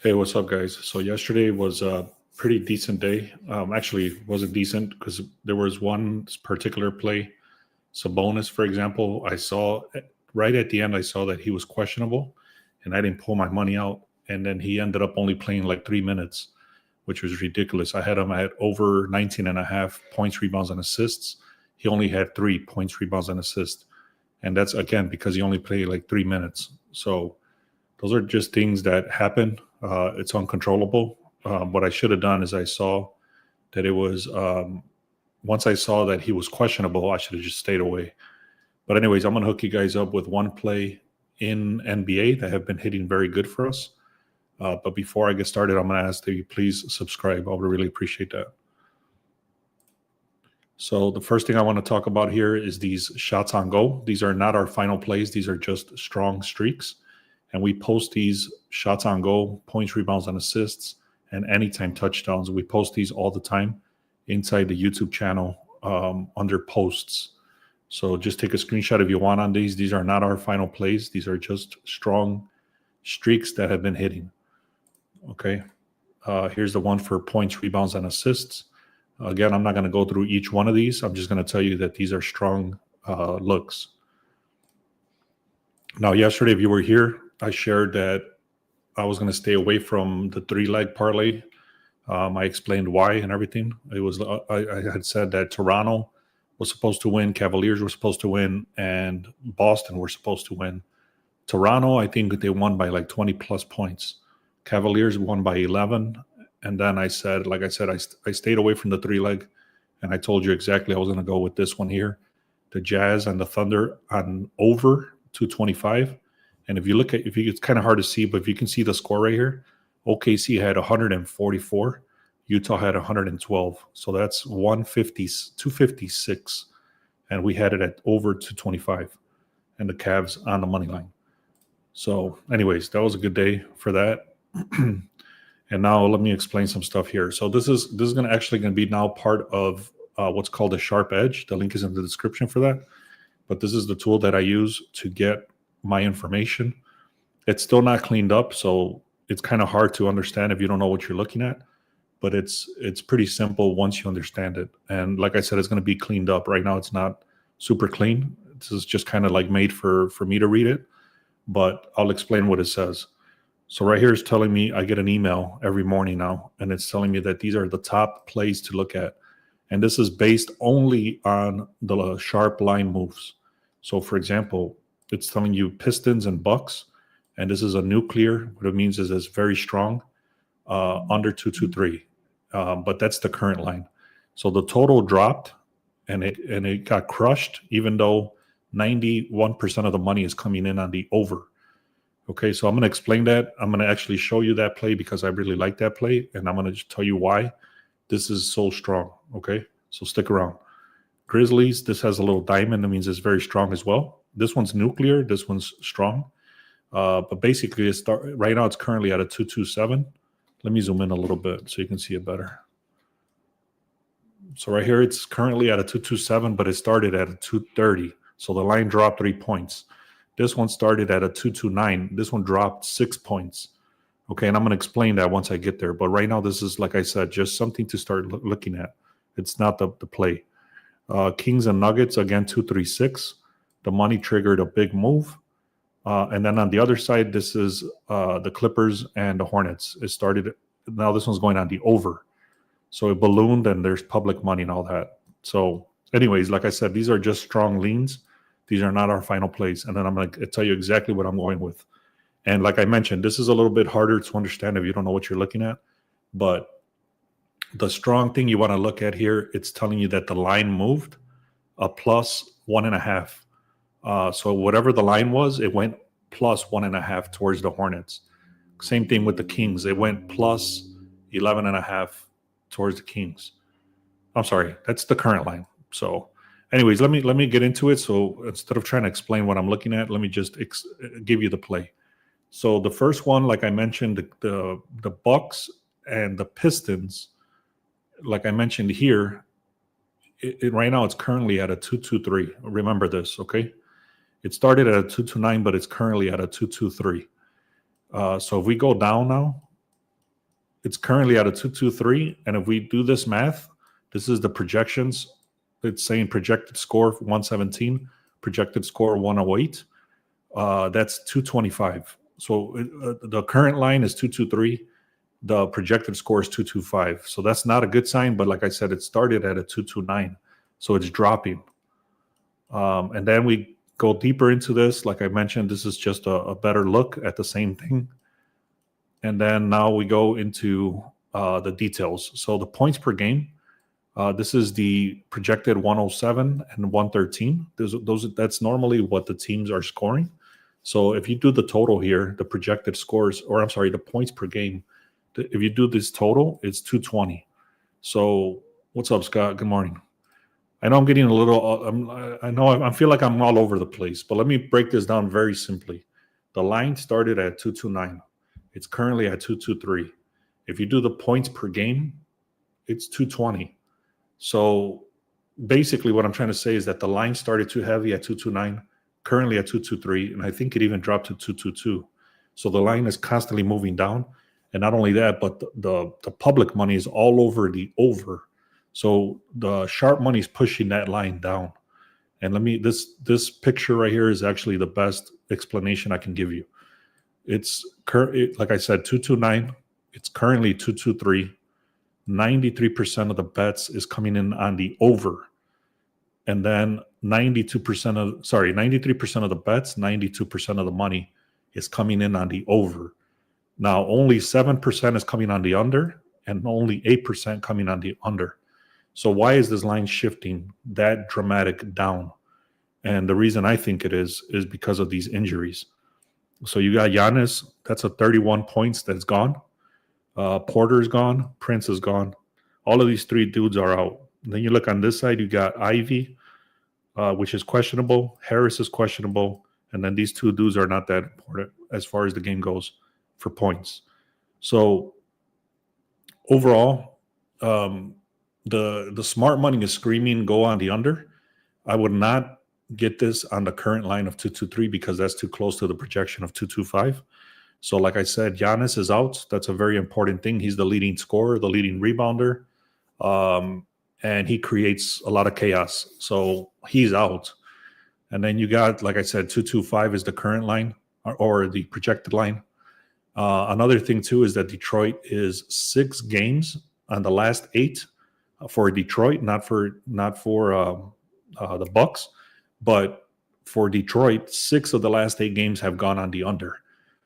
Hey, what's up, guys? So yesterday was a pretty decent day. Actually, wasn't decent because there was one particular play. Sabonis, for example, I saw right at the end, I saw that he was questionable, and I didn't pull my money out. And then he ended up only playing like 3 minutes, which was ridiculous. I had him at over 19 and a half points, rebounds, and assists. He only had 3 points, rebounds, and assists. And that's, again, because he only played like 3 minutes. So those are just things that happen. It's uncontrollable. What I should have done is I saw that it was once I saw that he was questionable, I should have just stayed away. But anyways, I'm going to hook you guys up with one play in NBA that have been hitting very good for us. But before I get started, I'm going to ask that you please subscribe. I would really appreciate that. So the first thing I want to talk about here is these shots on goal. These are not our final plays. These are just strong streaks. And we post these shots on goal, points, rebounds, and assists, and anytime touchdowns. We post these all the time inside the YouTube channel under posts. So just take a screenshot if you want on these. These are not our final plays. These are just strong streaks that have been hitting. Okay. Here's the one for points, rebounds, and assists. Again, I'm not going to go through each one of these. I'm just going to tell you that these are strong looks. Now, yesterday, if you were here, I shared that I was going to stay away from the 3-leg parlay. I explained why and everything. It was I had said that Toronto was supposed to win, Cavaliers were supposed to win, and Boston were supposed to win. Toronto, I think they won by like 20 plus points. Cavaliers won by 11. And then I said, I stayed away from the 3-leg, and I told you exactly I was going to go with this one here, the Jazz and the Thunder on over 225. And it's kind of hard to see, but if you can see the score right here, OKC had 144, Utah had 112. So that's 256. And we had it at over 225 and the Cavs on the money line. So anyways, that was a good day for that. And now let me explain some stuff here. So this is going to be now part of what's called a Sharp Edge. The link is in the description for that. But this is the tool that I use to get my information. It's still not cleaned up, so it's kind of hard to understand if you don't know what you're looking at, but it's pretty simple once you understand it. And like I said, it's going to be cleaned up. Right now it's not super clean. This is just kind of like made for me to read it, but I'll explain what it says. So right here is telling me I get an email every morning now, and it's telling me that these are the top plays to look at. And this is based only on the sharp line moves. So for example, it's telling you Pistons and Bucks, and this is a nuclear. What it means is it's very strong, under 223. But that's the current line. So the total dropped, and it got crushed, even though 91% of the money is coming in on the over. Okay, so I'm going to explain that. I'm going to actually show you that play because I really like that play, and I'm going to just tell you why this is so strong. Okay, so stick around. Grizzlies, this has a little diamond. That means it's very strong as well. This one's nuclear. This one's strong. But basically, right now it's currently at a 227. Let me zoom in a little bit so you can see it better. So right here, it's currently at a 227, but it started at a 230. So the line dropped 3 points. This one started at a 229. This one dropped 6 points. Okay, and I'm going to explain that once I get there. But right now, this is, like I said, just something to start looking at. It's not the play. Kings and Nuggets, again, 236. The money triggered a big move. And then on the other side, this is the Clippers and the Hornets. It started, now this one's going on the over. So it ballooned, and there's public money and all that. So anyways, like I said, these are just strong leans. These are not our final plays. And then I'm going to tell you exactly what I'm going with. And like I mentioned, this is a little bit harder to understand if you don't know what you're looking at. But the strong thing you want to look at here, it's telling you that the line moved a plus 1.5. So whatever the line was, it went plus 1.5 towards the Hornets. Same thing with the Kings. It went plus 11.5 towards the Kings. I'm sorry, that's the current line. So anyways, let me get into it. So instead of trying to explain what I'm looking at, let me just give you the play. So the first one, like I mentioned, the Bucks and the Pistons, like I mentioned here, right now it's currently at a 223. Remember this, okay? It started at a 229, but it's currently at a 223. So if we go down now, it's currently at a 223. And if we do this math, this is the projections. It's saying projected score 117, projected score 108. That's 225. So the current line is 223. The projected score is 225. So that's not a good sign. But like I said, it started at a 229. So it's dropping. And then we go deeper into this. Like I mentioned, this is just a better look at the same thing. And then now we go into the details. So the points per game, this is the projected 107 and 113. That's normally what the teams are scoring. So if you do the total here, the projected scores, or I'm sorry, the points per game, if you do this total, it's 220. So what's up, Scott? Good morning. I know I'm getting a little, I feel like I'm all over the place, but let me break this down very simply. The line started at 229. It's currently at 223. If you do the points per game, it's 220. So basically what I'm trying to say is that the line started too heavy at 229, currently at 223, and I think it even dropped to 222. So the line is constantly moving down. And not only that, but the public money is all over the over. So the sharp money is pushing that line down. And this picture right here is actually the best explanation I can give you. It's like I said, 229. It's currently 223. 93% of the bets is coming in on the over. And then 93% of the bets, 92% of the money is coming in on the over. Now, only 7% is coming on the under and only 8% coming on the under. So why is this line shifting that dramatic down? And the reason I think it is because of these injuries. So you got Giannis, that's a 31 points that's gone. Porter's gone. Prince is gone. All of these three dudes are out. And then you look on this side, you got Ivy, which is questionable. Harris is questionable. And then these two dudes are not that important as far as the game goes for points. So overall, the smart money is screaming go on the under. I would not get this on the current line of 223 because that's too close to the projection of 225. So like I said, Giannis is out. That's a very important thing. He's the leading scorer, the leading rebounder, and he creates a lot of chaos. So he's out. And then you got, like I said, 225 is the current line or the projected line. Another thing, too, is that Detroit is 6 games on the last 8 for Detroit, not for the Bucks. But for Detroit, 6 of the last 8 games have gone on the under.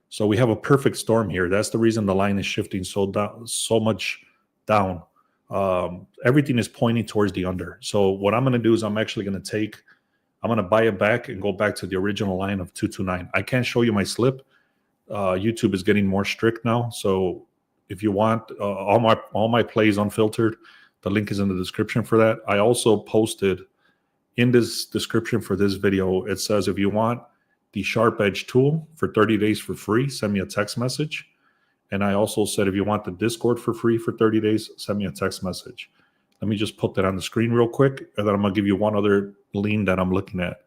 So we have a perfect storm here. That's the reason the line is shifting so much down. Everything is pointing towards the under. So what I'm going to do is I'm going to buy it back and go back to the original line of 229. I can't show you my slip. YouTube is getting more strict now. So if you want all my plays unfiltered, the link is in the description for that. I also posted in this description for this video, it says if you want the Sharp Edge tool for 30 days for free, send me a text message. And I also said if you want the Discord for free for 30 days, send me a text message. Let me just put that on the screen real quick, and then I'm going to give you one other lean that I'm looking at.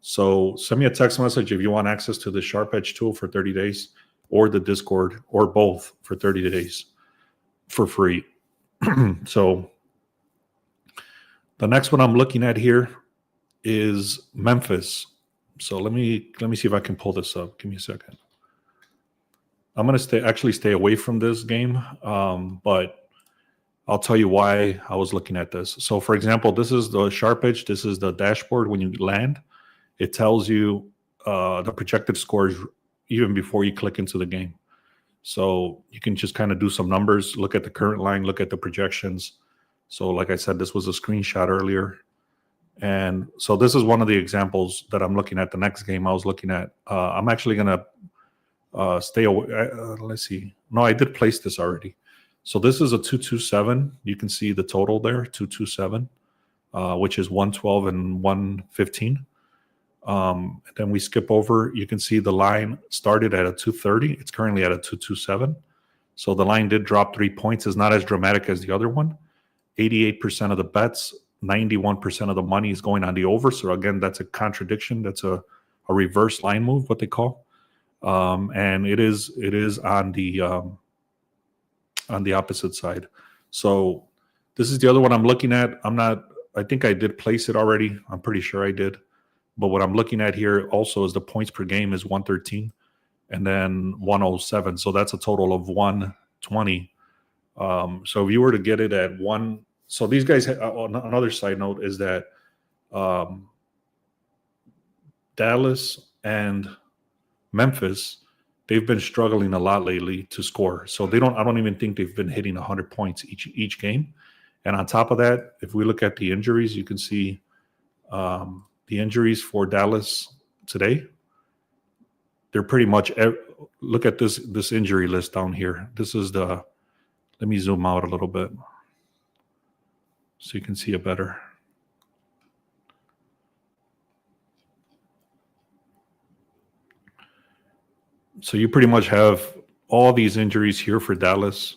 So send me a text message if you want access to the Sharp Edge tool for 30 days or the Discord or both for 30 days for free. So the next one I'm looking at here is Memphis. So let me see if I can pull this up. Give me a second. I'm going to stay away from this game, but I'll tell you why I was looking at this. So, for example, this is the Sharp Edge. This is the dashboard when you land. It tells you the projected scores even before you click into the game. So you can just kind of do some numbers, look at the current line, look at the projections. So like I said, this was a screenshot earlier. And so this is one of the examples that I'm looking at. The next game I was looking at. I'm actually going to stay away. Let's see. No, I did place this already. So this is a 227. You can see the total there, 227, which is 112 and 115. Then we skip over. You can see the line started at a 230. It's currently at a 227. So the line did drop 3 points. It's not as dramatic as the other one. 88% of the bets, 91% of the money is going on the over. So again, that's a contradiction. That's a reverse line move, what they call. And it is on the on the opposite side. So this is the other one I'm looking at. I think I did place it already. I'm pretty sure I did. But what I'm looking at here also is the points per game is 113 and then 107. So that's a total of 120. So if you were to get it at one, so these guys, another side note is that Dallas and Memphis, they've been struggling a lot lately to score. So I don't even think they've been hitting 100 points each game. And on top of that, if we look at the injuries, you can see the injuries for Dallas today. They're pretty much, look at this injury list down here. This is let me zoom out a little bit so you can see it better. So you pretty much have all these injuries here for Dallas,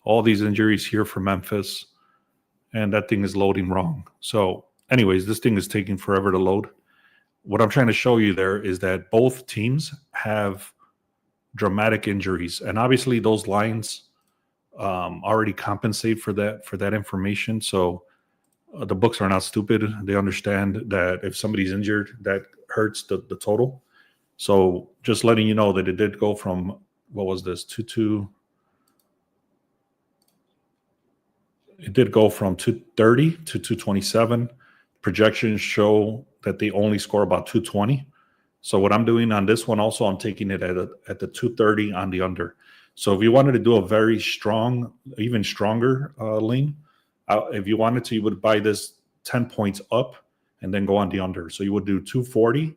all these injuries here for Memphis, and that thing is loading wrong. So anyways, this thing is taking forever to load. What I'm trying to show you there is that both teams have dramatic injuries, and obviously those lines already compensate for that information. So the books are not stupid. They understand that if somebody's injured, that hurts the total. So just letting you know that it did go from, what was this, 2-2. It did go from 230 to 227. Projections show that they only score about 220. So what I'm doing on this one also, I'm taking it at the 230 on the under. So if you wanted to do a very strong, even stronger lean, if you wanted to, you would buy this 10 points up and then go on the under. So you would do 240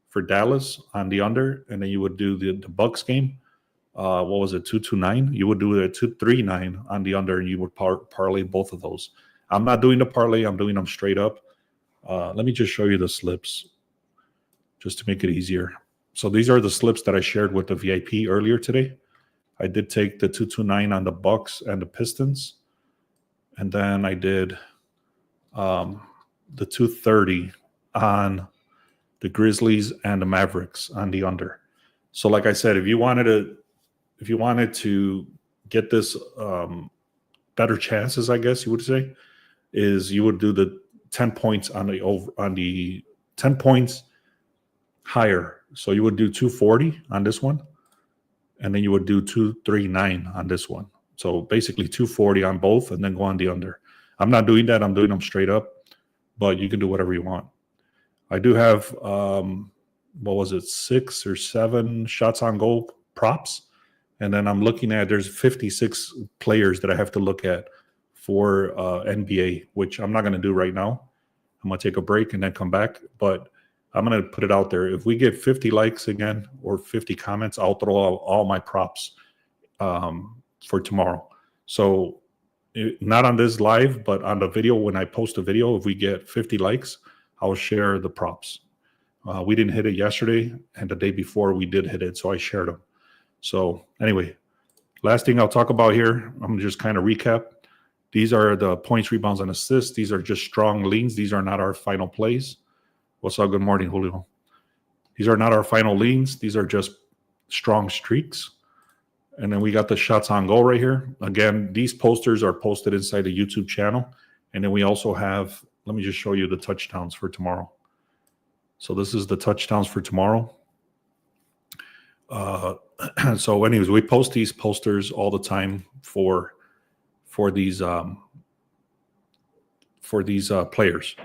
for Dallas on the under, and then you would do the Bucks game. What was it, 229? You would do a 239 on the under, and you would parlay both of those. I'm not doing the parlay. I'm doing them straight up. Let me just show you the slips just to make it easier. So these are the slips that I shared with the VIP earlier today. I did take the 229 on the Bucks and the Pistons, and then I did the 230 on the Grizzlies and the Mavericks on the under. So like I said, if you wanted to get this better chances, I guess you would say, is you would do the 10 points on the 10 points higher. So you would do 240 on this one, and then you would do 239 on this one. So basically 240 on both, and then go on the under. I'm not doing that. I'm doing them straight up, but you can do whatever you want. I do have, 6 or 7 shots on goal props. And then I'm looking at, there's 56 players that I have to look at for NBA, which I'm not going to do right now. I'm going to take a break and then come back. But I'm going to put it out there. If we get 50 likes again or 50 comments, I'll throw out all my props for tomorrow. So not on this live, but on the video, when I post a video, if we get 50 likes, I'll share the props. We didn't hit it yesterday, and the day before we did hit it, so I shared them. So anyway, last thing I'll talk about here, I'm going to just kind of recap. These are the points, rebounds, and assists. These are just strong leans. These are not our final plays. What's up? Good morning, Julio. These are not our final leans. These are just strong streaks. And then we got the shots on goal right here. Again, these posters are posted inside the YouTube channel. And then we also have, let me just show you the touchdowns for tomorrow. So this is the touchdowns for tomorrow. So anyways, we post these posters all the time for these players.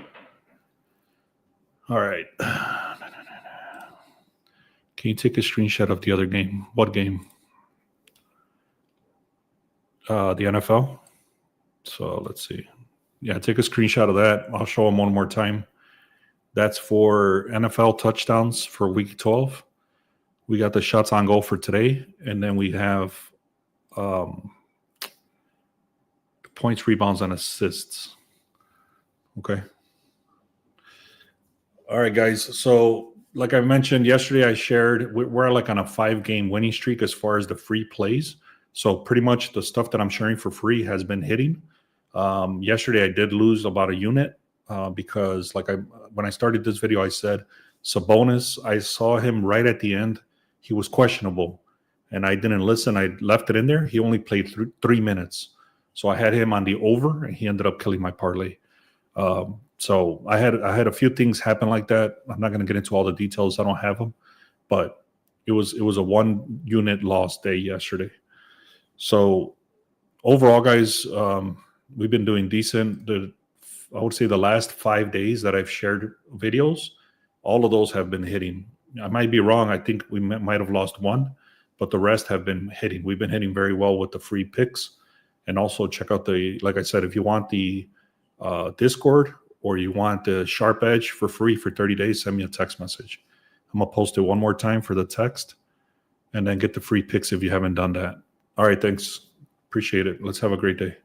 All right. Can you take a screenshot of the other game? What game? The NFL. So let's see. Yeah, take a screenshot of that. I'll show them one more time. That's for NFL touchdowns for week 12. We got the shots on goal for today, and then we have points, rebounds, and assists. Okay. All right, guys. So like I mentioned yesterday, I shared we're like on a 5-game winning streak as far as the free plays. So pretty much the stuff that I'm sharing for free has been hitting. Yesterday, I did lose about a unit because when I started this video, I said Sabonis, I saw him right at the end. He was questionable. and I didn't listen. I left it in there. He only played 3 minutes. So I had him on the over, and he ended up killing my parlay. So I had a few things happen like that. I'm not going to get into all the details. I don't have them, but it was a 1 unit loss day yesterday. So overall, guys, we've been doing decent. I would say the last 5 days that I've shared videos, all of those have been hitting. I might be wrong. I think we might have lost one, but the rest have been hitting. We've been hitting very well with the free picks. And also check out like I said, if you want the Discord or you want the Sharp Edge for free for 30 days, send me a text message. I'm going to post it one more time for the text, and then get the free picks if you haven't done that. All right, thanks. Appreciate it. Let's have a great day.